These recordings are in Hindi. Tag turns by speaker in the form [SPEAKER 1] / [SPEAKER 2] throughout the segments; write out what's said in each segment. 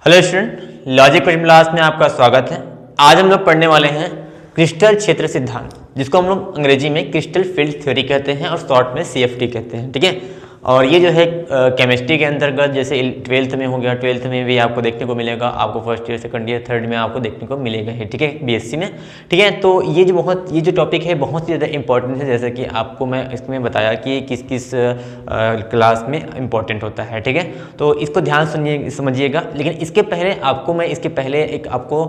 [SPEAKER 1] Hello student, logic question class में आपका स्वागत है। आज हम लोग पढ़ने वाले हैं क्रिस्टल क्षेत्र सिद्धांत, जिसको हम लोग अंग्रेजी में क्रिस्टल फील्ड थ्योरी कहते हैं और शॉर्ट में CFT कहते हैं। ठीक है, और ये जो है केमिस्ट्री के अंतर्गत, जैसे 12th में हो गया, 12th में भी आपको देखने को मिलेगा, आपको first year, second year, third में आपको देखने को मिलेगा है। ठीक है, BSc में। ठीक है, तो ये जो टॉपिक है बहुत ही ज़्यादा इंपॉर्टेंट है, जैसे कि आपको मैं इसमें बताया कि किस किस क्लास में इंपॉर्टेंट होता है। ठीक है, तो इसको ध्यान समझिएगा। लेकिन इसके पहले एक आपको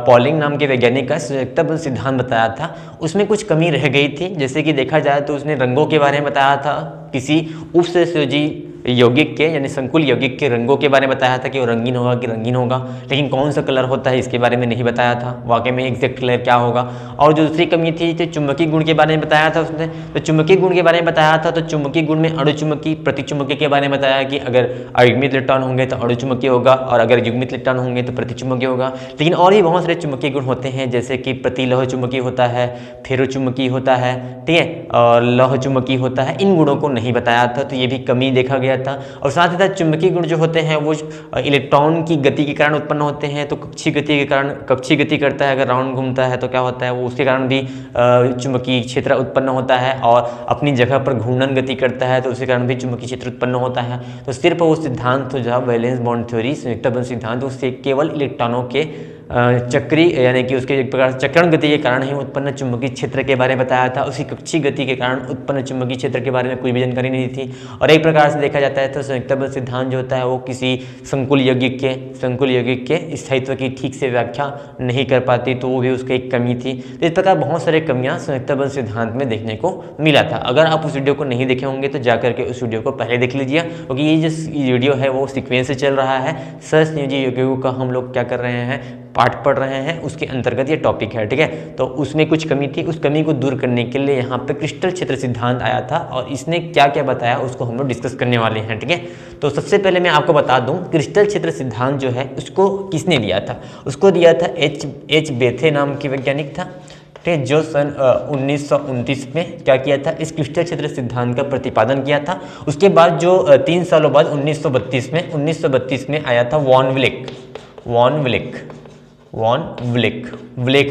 [SPEAKER 1] पॉलिंग नाम के वैज्ञानिक का संयोजकता बल सिद्धांत बताया था। उसमें कुछ कमी रह गई थी, जैसे कि देखा जाए तो उसने रंगों के बारे में बताया था, किसी उपसंयोजी यौगिक के यानी संकुल यौगिक के रंगों के बारे में बताया था कि वो रंगीन होगा कि रंगीन होगा, लेकिन कौन सा कलर होता है इसके बारे में नहीं बताया था, वाकई में एग्जैक्ट कलर क्या होगा। और जो दूसरी कमी थी तो चुंबकीय गुण के बारे में बताया था उसने। तो चुंबकीय गुण के बारे में बताया था, तो चुंबकीय गुण में अणुचुंबकीय, प्रतिचुंबकीय के बारे में बताया कि अगर अयुग्मित इलेक्ट्रॉन होंगे तो अणुचुंबकीय होगा और अगर युग्मित इलेक्ट्रॉन होंगे तो प्रतिचुंबकीय होगा। लेकिन और भी बहुत सारे चुंबकीय गुण होते हैं, जैसे कि प्रतिलौह चुंबकीय होता है, फेरोचुंबकीय होता है, ठीक है, और लौह चुंबकीय होता है। इन गुणों को नहीं बताया था, तो ये भी कमी देखा गया था। और साथ ही साथ चुंबकीय गुण जो होते हैं वो इलेक्ट्रॉन की गति के कारण उत्पन्न होते हैं। तो कक्षीय गति के कारण, कक्षीय गति करता है, अगर राउंड घूमता है तो क्या होता है, वो उसके कारण भी चुंबकीय क्षेत्र उत्पन्न होता है। और अपनी जगह पर घूर्णन गति करता है तो उसके कारण भी चुंबकीय क्षेत्र उत्पन्न होता है। तो सिर्फ वो सिद्धांत जो वैलेंस बॉन्ड थ्योरी, संयोजकता बल सिद्धांत, उससे केवल इलेक्ट्रॉनों के चक्रीय यानी कि उसके एक प्रकार चक्रण गति के कारण ही उत्पन्न चुंबकीय क्षेत्र के बारे में बताया था। उसी कक्षीय गति के कारण उत्पन्न चुंबकीय क्षेत्र के बारे में कोई भी जानकारी नहीं थी। और एक प्रकार से देखा जाता है तो संयोजकता बल सिद्धांत जो होता है वो किसी संकुल यौगिक के स्थायित्व की ठीक से व्याख्या नहीं कर पाती, तो वो भी उसकी एक कमी थी। तो इस प्रकार बहुत सारे कमियां संयोजकता बल सिद्धांत में देखने को मिला था। अगर आप उस वीडियो को नहीं देखे होंगे तो जाकर के उस वीडियो को पहले देख लीजिए, क्योंकि ये जो वीडियो है वो सीक्वेंस से चल रहा है। सहसंयोजी यौगिकों का हम लोग क्या कर रहे हैं, पाठ पढ़ रहे हैं, उसके अंतर्गत ये टॉपिक है। ठीक है, तो उसमें कुछ कमी थी, उस कमी को दूर करने के लिए यहाँ पे क्रिस्टल क्षेत्र सिद्धांत आया था और इसने क्या क्या बताया उसको हम लोग डिस्कस करने वाले हैं। ठीक है, तो सबसे पहले मैं आपको बता दूं क्रिस्टल क्षेत्र सिद्धांत जो है उसको किसने दिया था। उसको दिया था एच बेथे नाम के वैज्ञानिक था, ठीक है, जो सन 1929 में क्या किया था, इस क्रिस्टल क्षेत्र सिद्धांत का प्रतिपादन किया था। उसके बाद जो 3 सालों बाद 1932 में आया था वॉन व्लेक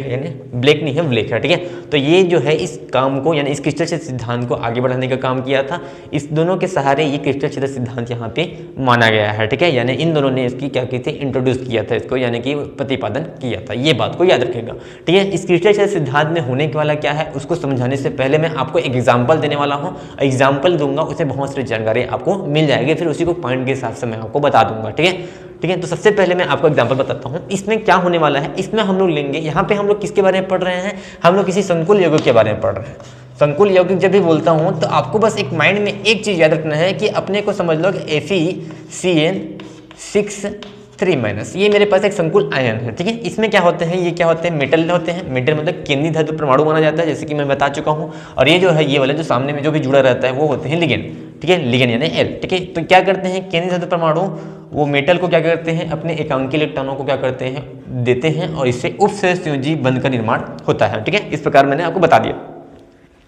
[SPEAKER 1] यानी ब्लैक नहीं है, व्लेक है। ठीक है, तो ये जो है इस काम को यानी इस क्रिस्टल क्षेत्र सिद्धांत को आगे बढ़ाने का काम किया था। इस दोनों के सहारे ये क्रिस्टल क्षेत्र सिद्धांत यहाँ पे माना गया है। ठीक है, यानी इन दोनों ने इसकी क्या की थी, इंट्रोड्यूस किया था इसको, यानी कि प्रतिपादन किया था। ये बात को याद रखेगा। ठीक है, इस क्रिस्टल क्षेत्र सिद्धांत में होने वाला क्या है उसको समझाने से पहले मैं आपको एक एग्जाम्पल देने वाला हूँ। एग्जाम्पल दूंगा, उससे बहुत सारी जानकारी आपको मिल जाएगी, फिर उसी को पॉइंट के हिसाब से मैं आपको बता दूंगा। ठीक है, तो सबसे पहले मैं आपको एग्जांपल बताता हूँ। इसमें क्या होने वाला है, इसमें हम लोग लेंगे, यहाँ पे हम लोग किसके बारे में पढ़ रहे हैं, हम लोग किसी संकुल यौगिक के बारे में पढ़ रहे हैं। संकुल यौगिक जब भी बोलता हूँ तो आपको बस एक माइंड में एक चीज़ याद रखना है कि अपने को समझ लो कि Fe6 3- ये मेरे पास एक संकुल आयन है। ठीक है, इसमें क्या होते हैं, ये क्या होते हैं, मेटल होते हैं। मेटल मतलब केंद्रीय धातु परमाणु माना जाता है, जैसे कि मैं बता चुका हूँ। और ये जो है, ये वाला जो सामने में जो भी जुड़ा रहता है वो होते हैं लिगेंड। ठीक है, लिगेंड यानी L। ठीक है, तो क्या करते हैं, केंद्रीय धातु परमाणु वो मेटल को क्या करते हैं, अपने एकांकीय इलेक्ट्रॉनों को क्या करते हैं, देते हैं, और इससे उपसहसंयोजी बंध का निर्माण होता है। ठीक है, इस प्रकार मैंने आपको बता दिया।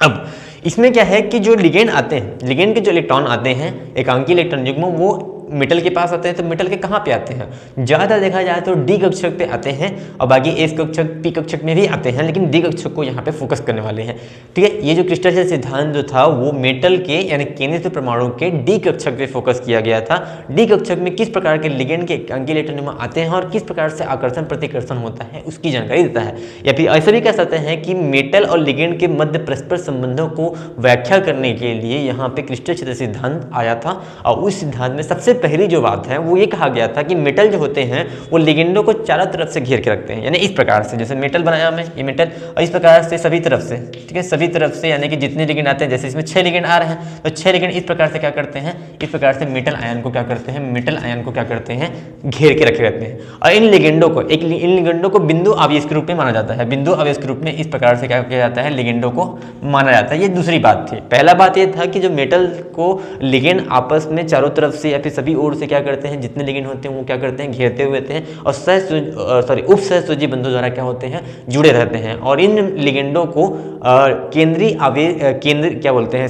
[SPEAKER 1] अब इसमें क्या है कि जो लिगेंड आते हैं, लिगेंड के जो इलेक्ट्रॉन आते हैं, एकांकीय इलेक्ट्रॉन युग्म, वो मेटल के पास आते हैं। तो मेटल के कहाँ पे आते हैं, ज़्यादा देखा जाए तो डी कक्षक पे आते हैं, और बाकी एस कक्षक, पी कक्षक में भी आते हैं, लेकिन डी कक्षक को यहाँ पे फोकस करने वाले हैं। ठीक है, ये जो क्रिस्टल क्षेत्र सिद्धांत जो था वो मेटल के यानी केंद्रीय परमाणु के डी कक्षक पे फोकस किया गया था। डी कक्षक में किस प्रकार के लिगेंड के एकांकीय इलेक्ट्रॉन आते हैं और किस प्रकार से आकर्षण प्रतिकर्षण होता है उसकी जानकारी देता है। या फिर ऐसा भी कह सकते हैं कि मेटल और लिगेंड के मध्य परस्पर संबंधों को व्याख्या करने के लिए यहाँ पे क्रिस्टल क्षेत्र सिद्धांत आया था। और उस सिद्धांत में सबसे पहली जो बात है वो ये कहा गया था कि मेटल जो होते हैं वो लिगेंडों को चारों तरफ से घेर के रखते हैं, यानी इस प्रकार से, जैसे मेटल बनाया मैं ये मेटल, और इस प्रकार से सभी तरफ से। ठीक है, सभी तरफ से यानी कि जितने लिगेंड आते हैं, जैसे इसमें 6 लिगेंड आ रहे हैं तो 6 लिगेंड इस प्रकार से क्या करते हैं, इस प्रकार से मेटल आयन को क्या करते हैं, घेर के रखे रहते हैं। और इन लिगेंडों को बिंदु आवेश के रूप में माना जाता है। बिंदु आवेश के रूप में इस प्रकार से क्या किया जाता है, लिगेंडों को माना जाता है। ये दूसरी बात थी। पहला बात ये था कि जो मेटल को लिगेंड आपस में चारों तरफ से या फिर सभी सभी ओर से क्या करते हैं, जितने लिगेंड होते हैं वो क्या करते हैं, घेरते हुए होते हैं और उप सहसुजी बंधों द्वारा क्या होते हैं, जुड़े रहते हैं। और इन लिगेंडों को केंद्रीय आवेश क्या बोलते हैं,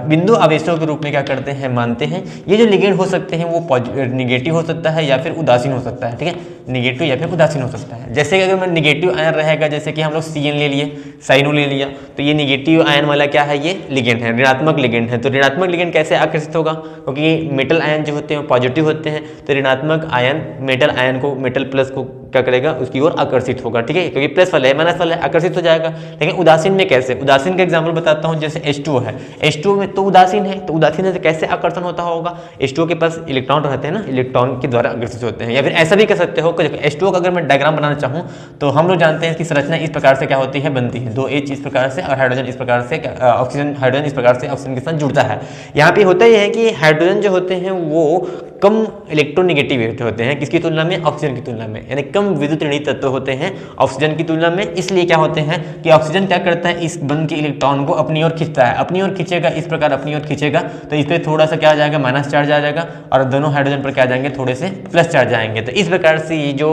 [SPEAKER 1] बिंदु आवेशों के रूप में क्या करते हैं, मानते हैं। ये जो लिगेंड हो सकते हैं वो निगेटिव हो सकता है या फिर उदासीन हो सकता है, ठीक है, निगेटिव या फिर उदासीन हो सकता है। जैसे कि अगर मैं निगेटिव आयन रहेगा, जैसे कि हम लोग CN ले लिए, साइनो ले लिया, तो ये निगेटिव आयन वाला क्या है, ये लिगेंड है, ऋणात्मक लिगेंड है। तो ऋणात्मक लिगेंड कैसे आकर्षित होगा, क्योंकि मेटल आयन जो होते हैं पॉजिटिव होते हैं, तो ऋणात्मक आयन मेटल आयन को, मेटल प्लस को क्या करेगा, उसकी ओर आकर्षित होगा, ठीक है, क्योंकि प्लस वाला है, माइनस वाला है, आकर्षित हो जाएगा। लेकिन उदासीन में कैसे, उदासीन का एग्जांपल बताता हूं, जैसे H2O है, H2O में तो उदासीन है, तो उदासीन है तो कैसे आकर्षण होता होगा, H2O के पास इलेक्ट्रॉन रहते हैं ना, इलेक्ट्रॉन के द्वारा आकर्षित होते हैं। या फिर ऐसा भी कर सकते हो कि H2O का अगर मैं डायग्राम बनाना चाहूँ तो हम लोग जानते हैं कि संरचना इस प्रकार से क्या होती है, बनती है, 2 H इस प्रकार से और हाइड्रोजन इस प्रकार से, ऑक्सीजन हाइड्रोजन इस प्रकार से ऑक्सीजन के साथ जुड़ता है। यहाँ पे होता यह है कि हाइड्रोजन जो होते हैं वो कम इलेक्ट्रोनेगेटिव होते हैं, किसकी तुलना में, ऑक्सीजन की तुलना में, यानी कम विद्युत ऋणात्मक तत्व होते हैं ऑक्सीजन की तुलना में। इसलिए क्या होते हैं कि ऑक्सीजन क्या करता है, इस बंध के इलेक्ट्रॉन को अपनी ओर खींचता है, अपनी ओर खींचेगा, इस प्रकार अपनी ओर खींचेगा, तो इस पर थोड़ा सा क्या आ जाएगा, माइनस चार्ज आ जाएगा, और दोनों हाइड्रोजन पर क्या आ जाएंगे, थोड़े से प्लस चार्ज आएंगे। तो इस प्रकार से ये जो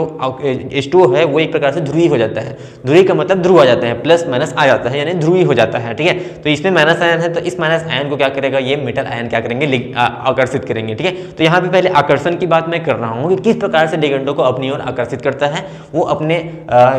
[SPEAKER 1] H2O है वो एक प्रकार से ध्रुवीय हो जाता है। ध्रुवीय का मतलब ध्रुव आ जाता है, प्लस माइनस आ जाता है, यानी ध्रुवीय हो जाता है, ठीक है। तो इसमें माइनस आयन है, तो इस माइनस आयन को क्या करेगा, ये मेटल आयन क्या करेंगे, आकर्षित करेंगे, ठीक है। तो यहाँ पे पहले आकर्षण की बात मैं कर रहा हूँ कि किस प्रकार से लिगेंडों को अपनी ओर आकर्षित करता है। वो अपने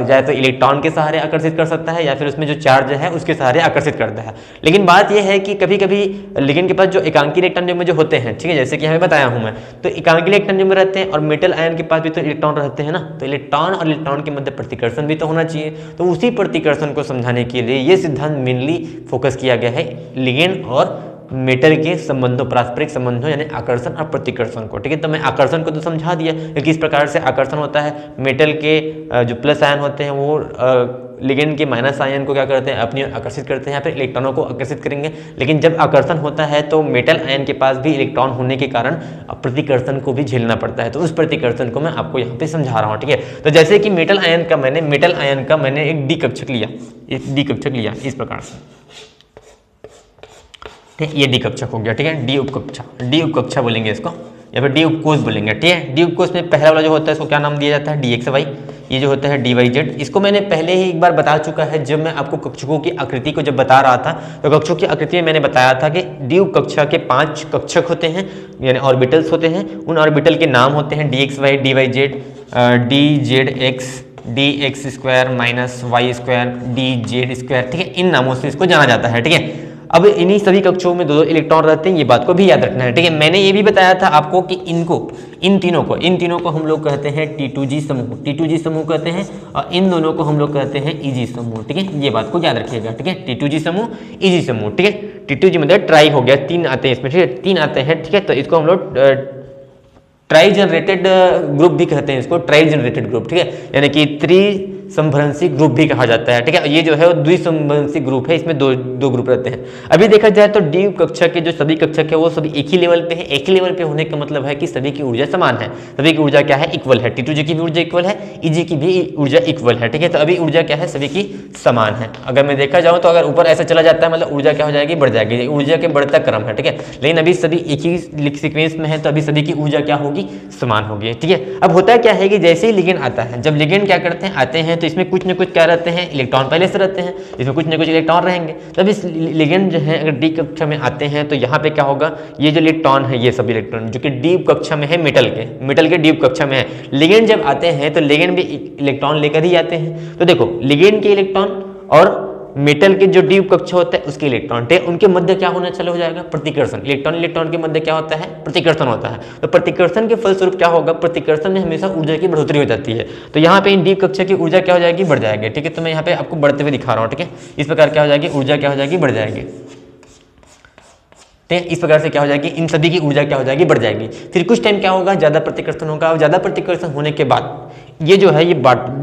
[SPEAKER 1] या तो इलेक्ट्रॉन के सहारे आकर्षित कर सकता है या फिर उसमें जो चार्ज है उसके सहारे आकर्षित करता है। लेकिन बात यह है कि कभी कभी लिगेंड के पास जो एकांकी इलेक्ट्रॉन में जो होते हैं, ठीक है, जैसे कि हमें बताया हूं मैं, तो एकांकी इलेक्ट्रॉन में रहते हैं और मेटल आयन के पास भी तो इलेक्ट्रॉन रहते हैं ना, तो इलेक्ट्रॉन और इलेक्ट्रॉन के मध्य प्रतिकर्षण भी तो होना चाहिए। तो उसी प्रतिकर्षण को समझाने के लिए ये सिद्धांत मेनली फोकस किया गया है लिगेंड और मेटल के संबंधों, पारस्परिक संबंधों, यानी आकर्षण और प्रतिकर्षण को, ठीक है। तो मैं आकर्षण को तो समझा दिया कि किस प्रकार से आकर्षण होता है। मेटल के जो प्लस आयन होते हैं वो लिगेंड के माइनस आयन को क्या करते हैं, अपनी ओर आकर्षित करते हैं, या फिर इलेक्ट्रॉनों को आकर्षित करेंगे। लेकिन जब आकर्षण होता है तो मेटल आयन के पास भी इलेक्ट्रॉन होने के कारण प्रतिकर्षण को भी झेलना पड़ता है। तो उस प्रतिकर्षण को मैं आपको यहाँ पे समझा रहा हूँ, ठीक है। तो जैसे कि मेटल आयन का मैंने एक डी कक्षक लिया, इस प्रकार से, ठीक, ये डी कक्षक हो गया, ठीक है। डी उपकक्षा बोलेंगे इसको, या फिर डी उपकोष बोलेंगे, ठीक है। डी उपकोष में पहला वाला जो होता है इसको क्या नाम दिया जाता है, DXY। ये जो होता है DYZ। इसको मैंने पहले ही एक बार बता चुका है, जब मैं आपको कक्षकों की आकृति को जब बता रहा था, तो कक्षकों की आकृति में मैंने बताया था कि डी उपकक्षा के 5 कक्षक होते हैं, यानी ऑर्बिटल्स होते हैं। उन ऑर्बिटल के नाम होते हैं DXY, DYZ, DZX, DX² minus Y², DZ², ठीक है। इन नामों से इसको जाना जाता है, ठीक है। अब इन्हीं सभी कक्षों में 2 इलेक्ट्रॉन रहते हैं, ये बात को भी याद रखना है, ठीक है। मैंने ये भी बताया था आपको कि इन तीनों को हम लोग कहते हैं T2G समूह कहते हैं, और इन दोनों को हम लोग कहते हैं EG समूह, ठीक है। ये बात को याद रखिएगा, ठीक है। T2G समूह, EG समूह, ठीक है। T2G मतलब ट्राई हो गया, 3 आते हैं इसमें, ठीक है, 3 आते हैं, ठीक है। तो इसको हम लोग ट्राई जनरेटेड ग्रुप भी कहते हैं, इसको ट्राई जनरेटेड ग्रुप, ठीक है, यानी कि त्रिसंभरणसी ग्रुप भी कहा जाता है, ठीक है। ये जो है वो द्विसंभरणसी ग्रुप है, इसमें दो ग्रुप रहते हैं। अभी देखा जाए तो डी कक्षा के जो सभी कक्षक है वो सभी एक ही लेवल पे है। एक ही लेवल पे होने का मतलब है कि सभी की ऊर्जा समान है, सभी की ऊर्जा क्या है, इक्वल है। T2G की भी ऊर्जा इक्वल है, EG की भी ऊर्जा इक्वल है, ठीक है। तो अभी ऊर्जा क्या है, सभी की समान है। अगर मैं देखा जाऊँ तो अगर ऊपर ऐसा चला जाता है मतलब ऊर्जा क्या हो जाएगी, बढ़ जाएगी, ऊर्जा के बढ़ता क्रम है, ठीक है। लेकिन अभी सभी एक ही सीक्वेंस में है, तो अभी सभी की ऊर्जा क्या होगी, समान होगी, ठीक है। अब होता क्या है कि जैसे ही लिगेंड आता है, जब लिगेंड क्या करते हैं, आते हैं, तो इसमें कुछ न कुछ क्या रहते हैं, इलेक्ट्रॉन पहले से रहते हैं, इसमें कुछ न कुछ इलेक्ट्रॉन रहेंगे। तब इस लिगेंड जो है अगर डी कक्षा में आते हैं तो यहाँ पे क्या होगा, ये जो इलेक्ट्रॉन है, ये सभी इलेक्ट्रॉन जो कि डी कक्षा में है, मेटल के डी कक्षा में है। लिगेंड जब आते हैं तो लिगेंड भी इलेक्ट्रॉन लेकर ही आते हैं। तो देखो लिगेंड के इलेक्ट्रॉन और मेटल के जो डी कक्षा होता है उसके इलेक्ट्रॉन, उनके मध्य क्या होना चालू हो जाएगा, प्रतिकर्षण। इलेक्ट्रॉन के मध्य क्या होता है, प्रतिकर्षण होता है। तो प्रतिकर्षण के फलस्वरूप क्या होगा, प्रतिकर्षण में हमेशा ऊर्जा की बढ़ोतरी हो जाती है। तो यहाँ पे इन डी कक्षा की ऊर्जा क्या हो जाएगी, बढ़ जाएगी, ठीक है। तो मैं यहाँ पे आपको बढ़ते हुए दिखा रहा हूँ, ठीक है। इस प्रकार क्या हो जाएगी, ऊर्जा क्या हो जाएगी, बढ़ जाएगी, ठीक है। इस प्रकार से क्या हो जाएगी, इन सभी की ऊर्जा क्या हो जाएगी, बढ़ जाएगी। फिर कुछ टाइम क्या होगा, ज्यादा प्रतिकर्षण होगा, और ज्यादा प्रतिकर्षण होने के बाद ये जो है ये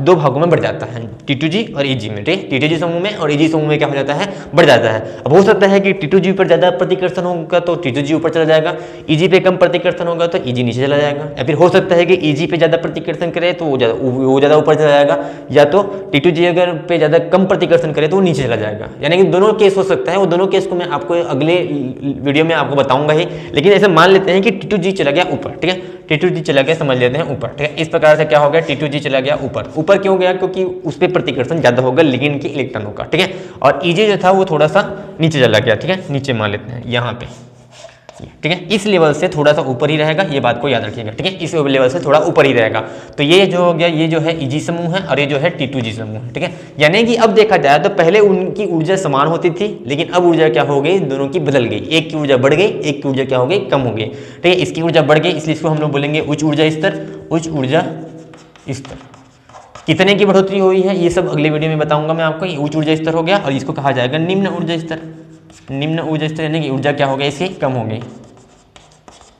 [SPEAKER 1] दो भागों में बढ़ जाता है, T2G और EG में, ठीक है, T2G समूह में और EG समूह में क्या हो जाता है, बढ़ जाता है। अब हो सकता है कि T2G पर ज़्यादा प्रतिकर्षण होगा तो T2G ऊपर चला जाएगा, EG पे कम प्रतिकर्षण होगा तो EG नीचे चला जाएगा, या फिर हो सकता है कि EG पे ज़्यादा प्रतिकर्षण करे तो वो ज़्यादा ऊपर चला जाएगा, या तो T2G अगर पे ज़्यादा कम प्रतिकर्षण करे तो वो नीचे चला जाएगा। यानी कि दोनों केस हो सकता है, वो दोनों केस को मैं आपको अगले वीडियो में आपको बताऊंगा ही, लेकिन ऐसे मान लेते हैं कि T2G चला गया ऊपर, ठीक है, T2G चला गया, समझ लेते हैं ऊपर, ठीक है। इस प्रकार से क्या हो गया, T2G चला गया ऊपर। ऊपर क्यों गया, क्योंकि उस पर प्रतिकर्षण ज्यादा होगा लिगेंड के इलेक्ट्रॉनों का, ठीक है। और EG जो था वो थोड़ा सा नीचे चला गया, ठीक है, नीचे मान लेते हैं यहाँ पे, ठीक है, इस लेवल से थोड़ा सा ऊपर ही रहेगा, ये बात को याद रखिएगा, ठीक है, इस लेवल से थोड़ा ऊपर ही रहेगा। तो ये जो हो गया, ये जो है EG समूह है और ये जो है T2G समूह है, ठीक है। यानी कि अब देखा जाए तो पहले उनकी ऊर्जा समान होती थी, लेकिन अब ऊर्जा क्या हो गई, दोनों की बदल गई, एक की ऊर्जा बढ़ गई, एक की ऊर्जा क्या हो गई, कम हो गई, ठीक है। इसकी ऊर्जा बढ़ गई, इसलिए इसको हम लोग बोलेंगे उच्च ऊर्जा स्तर, उच्च ऊर्जा स्तर। कितने की बढ़ोतरी हुई है ये सब अगले वीडियो में बताऊंगा मैं आपको। ये उच्च ऊर्जा स्तर हो गया और इसको कहा जाएगा निम्न ऊर्जा स्तर। निम्न ऊर्जा स्तर यानी कि ऊर्जा क्या हो गई, इसकी कम हो गई,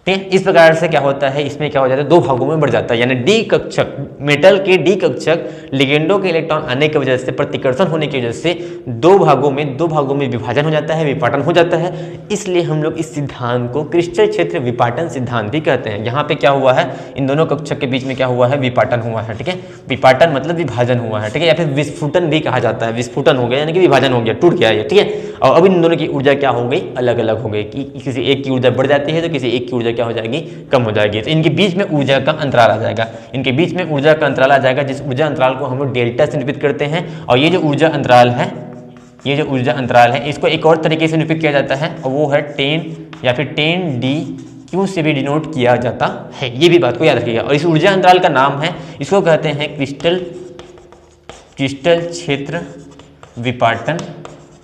[SPEAKER 1] ठीक है। इस प्रकार से क्या होता है, इसमें क्या हो जाता है, दो भागों में बढ़ जाता है, यानी डी कक्षक, मेटल के डी कक्षक लिगेंडों के इलेक्ट्रॉन आने की वजह से, प्रतिकर्षण होने की वजह से दो भागों में विभाजन हो जाता है, विपाटन हो जाता है। इसलिए हम लोग इस सिद्धांत को क्रिस्टल क्षेत्र विपाटन सिद्धांत भी कहते हैं। यहाँ पे क्या हुआ है, इन दोनों कक्षक के बीच में क्या हुआ है, विपाटन हुआ है, ठीक है। विपाटन मतलब विभाजन हुआ है, ठीक है, या फिर विस्फुटन भी कहा जाता है। विस्फुटन हो गया यानी कि विभाजन हो गया, टूट गया ये, ठीक है। और अब इन दोनों की ऊर्जा क्या हो गई, अलग अलग हो गई, कि किसी एक की ऊर्जा बढ़ जाती है तो किसी एक की ऊर्जा क्या हो जाएगी, कम हो जाएगी। तो इनके बीच में ऊर्जा का अंतराल आ जाएगा, इनके बीच में ऊर्जा का अंतराल आ जाएगा, जिस ऊर्जा अंतराल को हम लोग डेल्टा से निरूपित करते हैं। और ये जो ऊर्जा अंतराल है, ये जो ऊर्जा अंतराल है, इसको एक और तरीके से निरूपित किया जाता है और वो है 10 या फिर 10D क्यों से भी डिनोट किया जाता है, ये भी बात को याद रखिएगा। और इस ऊर्जा अंतराल का नाम है, इसको कहते हैं क्रिस्टल क्षेत्र विपाटन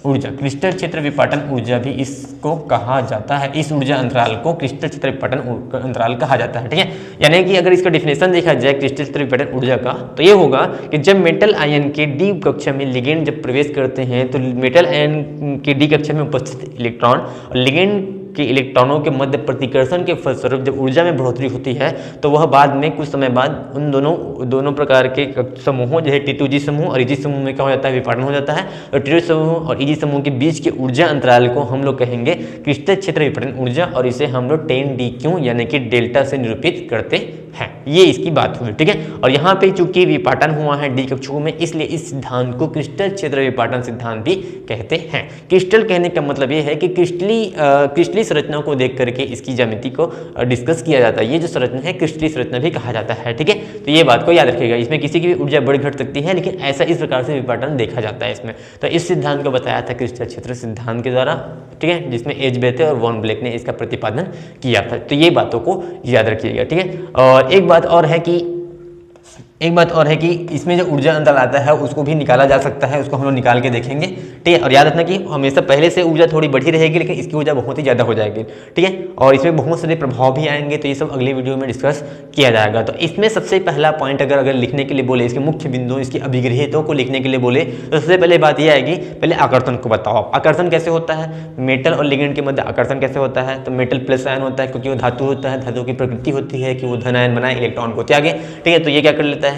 [SPEAKER 1] ऊर्जा। क्रिस्टल क्षेत्र विपाटन ऊर्जा भी इसको कहा जाता है, इस ऊर्जा अंतराल को क्रिस्टल क्षेत्र विपाटन अंतराल कहा जाता है, ठीक है। यानी कि अगर इसका डिफिनेशन देखा जाए क्रिस्टल क्षेत्र विपाटन ऊर्जा का, तो ये होगा कि जब मेटल आयन के डी कक्षा में लिगेंड जब प्रवेश करते हैं तो मेटल आयन के डी कक्षा में उपस्थित इलेक्ट्रॉन और लिगेंड के इलेक्ट्रॉनों के मध्य प्रतिकर्षण के फलस्वरूप जब ऊर्जा में बढ़ोतरी होती है तो वह बाद में कुछ समय बाद उन दोनों प्रकार के समूहों जैसे T2G समूह और EG समूह में क्या हो जाता है, विपाटन हो जाता है। और T2G समूह और EG समूह के बीच के ऊर्जा अंतराल को हम लोग कहेंगे क्रिस्टल क्षेत्र विपाटन ऊर्जा, और इसे हम लोग 10DQ यानी कि डेल्टा से निरूपित करते हैं। ये इसकी बात हुई, ठीक है। और यहाँ पे चूंकि विपाटन हुआ है डी कक्षकों में, इसलिए इस सिद्धांत को क्रिस्टल क्षेत्र विपाटन सिद्धांत भी कहते हैं। क्रिस्टल कहने का मतलब ये है कि क्रिस्टली संरचना को देख करके इसकी ज्यामिति को डिस्कस किया जाता है। ये जो संरचना है क्रिस्टली संरचना भी कहा जाता है, ठीक है। तो ये बात को याद रखिएगा, इसमें किसी की भी ऊर्जा बढ़ घट सकती है, लेकिन ऐसा इस प्रकार से विपाटन देखा जाता है इसमें। तो इस सिद्धांत को बताया था क्रिस्टल क्षेत्र सिद्धांत के द्वारा, ठीक है, जिसमें एजबेथे और वॉन ब्लैक ने इसका प्रतिपादन किया था। तो ये बातों को याद रखिएगा, ठीक है। और एक बात और है कि इसमें जो ऊर्जा अंतराल आता है उसको भी निकाला जा सकता है, उसको हम लोग निकाल के देखेंगे, ठीक है। और याद रखना कि हमेशा पहले से ऊर्जा थोड़ी बढ़ी रहेगी, लेकिन इसकी ऊर्जा बहुत ही ज़्यादा हो जाएगी, ठीक है। और इसमें बहुत सारे प्रभाव भी आएंगे, तो ये सब अगले वीडियो में डिस्कस किया जाएगा। तो इसमें सबसे पहला पॉइंट अगर लिखने के लिए बोले, इसके मुख्य बिंदुओं, इसकी अभिगृहितों को लिखने के लिए बोले, तो सबसे पहले बात यह आएगी, पहले आकर्षण को बताओ। आकर्षण कैसे होता है, मेटल और लिगेंड के मध्य आकर्षण कैसे होता है। तो मेटल प्लस आयन होता है क्योंकि वो धातु होता है, धातु की प्रकृति होती है कि वो धन आयन बनाए, इलेक्ट्रॉन को त्यागे, ठीक है। तो ये क्या कर लेता है,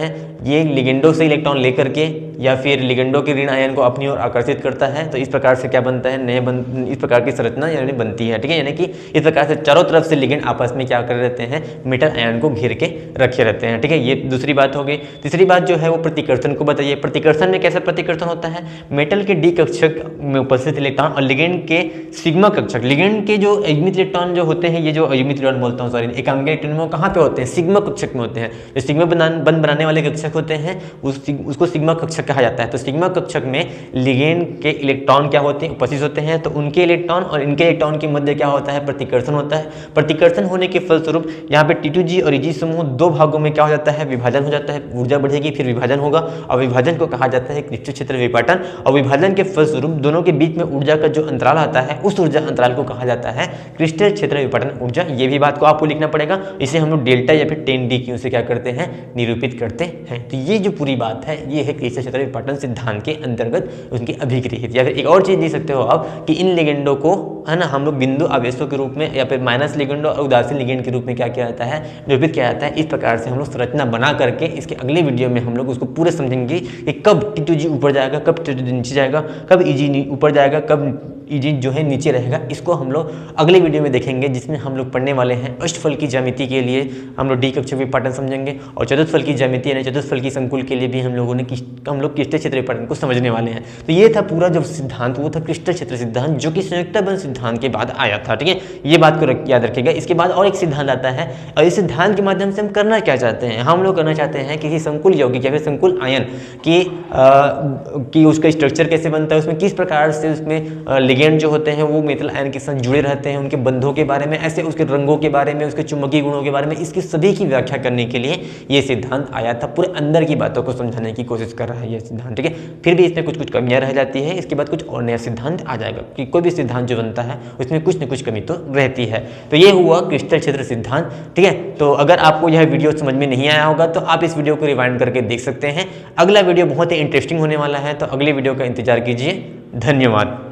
[SPEAKER 1] ये लिगेंडो से इलेक्ट्रॉन लेकर के या फिर लिगेंडो के ऋण आयन को अपनी ओर आकर्षित करता है। तो इस प्रकार से क्या बनता है, इस प्रकार की संरचना यानी बनती है, ठीक है। यानी कि इस प्रकार से चारों तरफ से लिगेंड आपस में क्या कर रहते हैं, मेटल आयन को घेर के रखे रहते हैं, ठीक है। ये दूसरी बात हो गई। तीसरी बात जो है वो प्रतिकर्षण को बताइए। प्रतिकर्षण में कैसे प्रतिकर्षण होता है, मेटल के डी कक्षक में उपस्थित इलेक्ट्रॉन और लिगेंड के सिग्मा कक्षक, लिगेंड के जो अयुग्मित इलेक्ट्रॉन जो होते हैं, ये जो अयुग्मित इलेक्ट्रॉन बोलता हूँ सॉरी, एकांगी इलेक्ट्रॉन वो कहाँ पे होते हैं, सिग्मा कक्षक में होते हैं। जो सिग्मा बंध बनाने वाले कक्षक होते हैं उसको सिग्मा कक्षक कहा जाता है। तो सिग्मा कक्षक में लिगेंड के इलेक्ट्रॉन क्या होते हैं, उपस्थित होते हैं। तो उनके इलेक्ट्रॉन और इनके इलेक्ट्रॉन के मध्य क्या होता है, प्रतिकर्षण होता है। प्रतिकर्षण होने के फलस्वरूप यहाँ पे T2G और EG समूह दो भागों में क्या हो जाता है, विभाजन हो जाता है। ऊर्जा बढ़ेगी, फिर विभाजन होगा, और विभाजन को कहा जाता है क्रिस्टल क्षेत्र विपाटन। और विभाजन के फलस्वरूप दोनों के बीच में ऊर्जा का जो अंतराल आता है, उस ऊर्जा अंतराल को कहा जाता है क्रिस्टल क्षेत्र विपाटन ऊर्जा। ये भी बात को आपको लिखना पड़ेगा। इसे हम लोग डेल्टा या फिर 10DQ से क्या करते हैं, निरूपित करते हैं। तो ये जो पूरी बात है, ये है क्रिस्टल क्षेत्र क्षेत्र विपाटन सिद्धांत के अंतर्गत उनकी अभिक्रिया। या फिर एक और चीज देख सकते हो आप कि इन लिगेंडों को है ना हम लोग बिंदु आवेशों के रूप में या फिर माइनस लिगेंड और उदासीन लिगेंड के रूप में क्या किया जाता है, निरूपित किया जाता है। इस प्रकार से हम लोग संरचना बना करके इसके अगले वीडियो में हम लोग उसको पूरे समझेंगे कि कब T2G ऊपर जाएगा, कब T2G नीचे जाएगा, कब EG ऊपर जाएगा, कब EG जो है नीचे रहेगा। इसको हम लोग अगले वीडियो में देखेंगे, जिसमें हम लोग पढ़ने वाले हैं अष्टफल की ज्यामिति के लिए हम लोग डी कक्षा विपाटन समझेंगे, और चतुष्फल की ज्यामिति यानी चतुष्फल की संकुल के लिए भी हम लोगों ने हम लोग क्रिस्टल क्षेत्र विपाटन को समझने वाले हैं। तो ये था पूरा जो सिद्धांत, वो था क्रिस्टल क्षेत्र सिद्धांत, जो कि संयुक्त बल सिद्धांत के बाद आया था। ठीक है, ये बात को याद रखिएगा। इसके बाद और एक सिद्धांत आता है, और इस सिद्धांत के माध्यम से हम करना क्या चाहते हैं, हम लोग करना चाहते हैं किसी संकुल यौगिक या फिर संकुल आयन की उसका स्ट्रक्चर कैसे बनता है, उसमें किस प्रकार से उसमें लिगेंड जो होते हैं वो मेटल आयन के साथ जुड़े रहते हैं, उनके बंधों के बारे में, ऐसे उसके रंगों के बारे में, उसके चुंबकीय गुणों के बारे में, इसकी सभी की व्याख्या करने के लिए ये सिद्धांत आया था। पूरे अंदर की बातों को समझाने की कोशिश कर रहा है ये सिद्धांत। ठीक है, फिर भी इसमें कुछ कुछ कमियां रह जाती है, इसके बाद कुछ और नया सिद्धांत आ जाएगा, कि कोई भी सिद्धांत जो बनता है उसमें कुछ न कुछ कमी तो रहती है। तो ये हुआ क्रिस्टल क्षेत्र सिद्धांत। ठीक है, तो अगर आपको यह वीडियो समझ में नहीं आया होगा तो आप इस वीडियो को रिवाइंड करके देख सकते हैं। अगला वीडियो बहुत ही इंटरेस्टिंग होने वाला है, तो अगले वीडियो का इंतजार कीजिए। धन्यवाद।